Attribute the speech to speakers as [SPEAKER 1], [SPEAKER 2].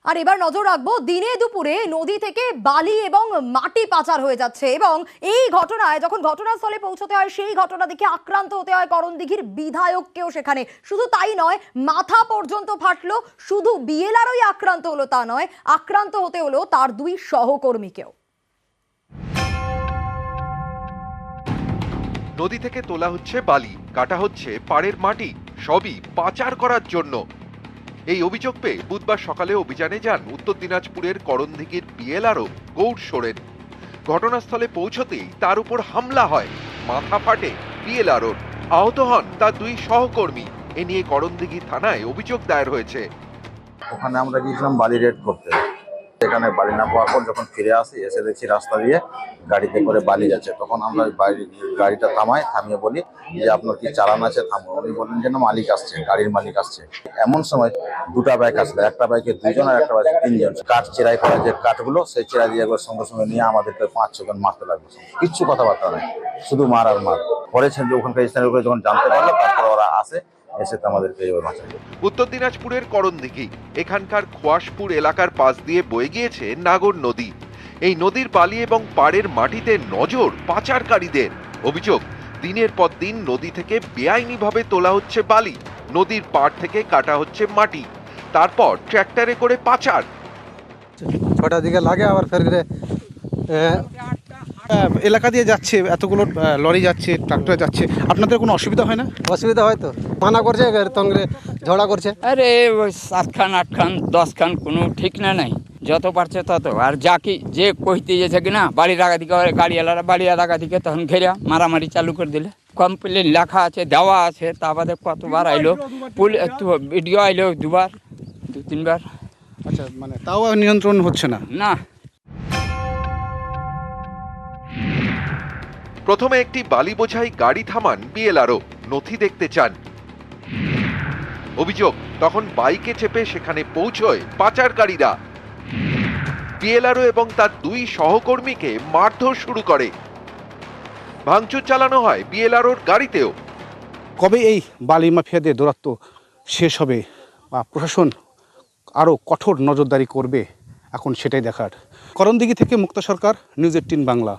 [SPEAKER 1] আর এবার নজর রাখবো দিনে দুপুরে নদী থেকে বালি এবং মাটি পাচার হয়ে যাচ্ছে এবং এই ঘটনায় যখন ঘটনাস্থলে পৌঁছতে হয় সেই ঘটনা দেখে আক্রান্ত হতে হয় করণদিঘির বিধায়ককেও। সেখানে শুধু তাই নয়, মাথা পর্যন্ত ফাটলো। শুধু বিএলআরই আক্রান্ত হলো তা নয়, আক্রান্ত হতে হলো তার দুই সহকর্মীকেও।
[SPEAKER 2] নদী থেকে তোলা হচ্ছে বালি, কাটা হচ্ছে পাড়ের মাটি, সবই পাচার করার জন্য। এই অভিযোগ পেয়ে বুধবার সকালে অভিযানে যান উত্তর দিনাজপুরের করণদিঘির বিএলআরও গৌর সোরেন। ঘটনাস্থলে পৌঁছতেই তার উপর হামলা হয়, মাথা ফাটে বিএলআরওর, আহত হন তার দুই সহকর্মী। এ নিয়ে করণদিঘি থানায় অভিযোগ দায়ের হয়েছে।
[SPEAKER 3] ওখানে আমরা গিয়েছিলাম বালি রেড করতে। সেখানে বালি না পাওয়ার পর যখন ফিরে আসি, এসে দেখছি রাস্তা দিয়ে গাড়িতে করে বালি যাচ্ছে। তখন আমরা গাড়িটা থামিয়ে বলি যে আপনার কি চালান আছে, থামো। উনি বললেন যে না, মালিক আসছে, গাড়ির মালিক আসছে। এমন সময় দুটা বাইক আসলো, একটা বাইকে দুইজন আর একটা বাইকে তিনজন। কাঠ চেরাই করা যে কাঠগুলো, সেই চেরাই দিয়ে একবার সঙ্গে সঙ্গে নিয়ে আমাদেরকে 5-6 জন মারতে লাগলো। কিচ্ছু কথাবার্তা নেই, শুধু মার আর মার। পরেছেন যে ওখানকার স্থানীয় লোক যখন জানতে পারলো, তারপর ওরা আসে, এসে তো আমাদেরকে এবার বাঁচায়।
[SPEAKER 2] উত্তর দিনাজপুরের করণদিঘি, এখানকার খোয়াশপুর এলাকার পাশ দিয়ে বয়ে গিয়েছে নাগর নদী। এই নদীর বালি এবং পাড়ের মাটিতে নজর পাচারকারীদের। অভিযোগ, দিনের পর দিন নদী থেকে বেআইনিভাবে তোলা হচ্ছে বালি, নদীর পাড় থেকে কাটা হচ্ছে মাটি, তারপর ট্র্যাক্টরে করে পাচার।
[SPEAKER 4] 6টার দিকে লাগে, আবার ফের এলাকা দিয়ে যাচ্ছে, এতগুলো লরি যাচ্ছে, ট্রাক্টর যাচ্ছে, আপনাদের কোনো অসুবিধা হয় না?
[SPEAKER 5] অসুবিধা হয় তো, মানা করছে, তঙ্গে ঝগড়া করছে।
[SPEAKER 6] আরে ওই 7 খান 8 খান 10 খান কোনো ঠিক না নাই, যত পারছে তত। আর যা কি যে কইতে যেছে কিনা বাড়ি রাখা দিকে, গাড়িওয়ালারা বাড়ি রাখা দিকে, তখন ঘেরা মারামারি চালু করে দিলে। কমপ্লেন লেখা আছে, দেওয়া আছে, তা বাদে কতবার আইলো, ভিডিও আইলো 2বার 2-3বার।
[SPEAKER 4] আচ্ছা, মানে তাও নিয়ন্ত্রণ হচ্ছে না?
[SPEAKER 6] না।
[SPEAKER 2] প্রথমে একটি বালি বোঝাই গাড়ি থামান বিএলআরও, নথি দেখতে চান। অভিযোগ, তখন বাইকে চেপে সেখানে পৌঁছয় পাচারকারীরা। বিএলআরও এবং তার দুই সহকর্মীকে মারধর শুরু করে। ভাঙচুর চালানো হয় বিএলআরওর গাড়িতেও।
[SPEAKER 4] কবে এই বালি মাফিয়াদের দৌরাত্ম্য শেষ হবে বা প্রশাসন আরও কঠোর নজরদারি করবে, এখন সেটাই দেখার। করণদিঘি থেকে মুক্তা সরকার, নিউজ 18 বাংলা।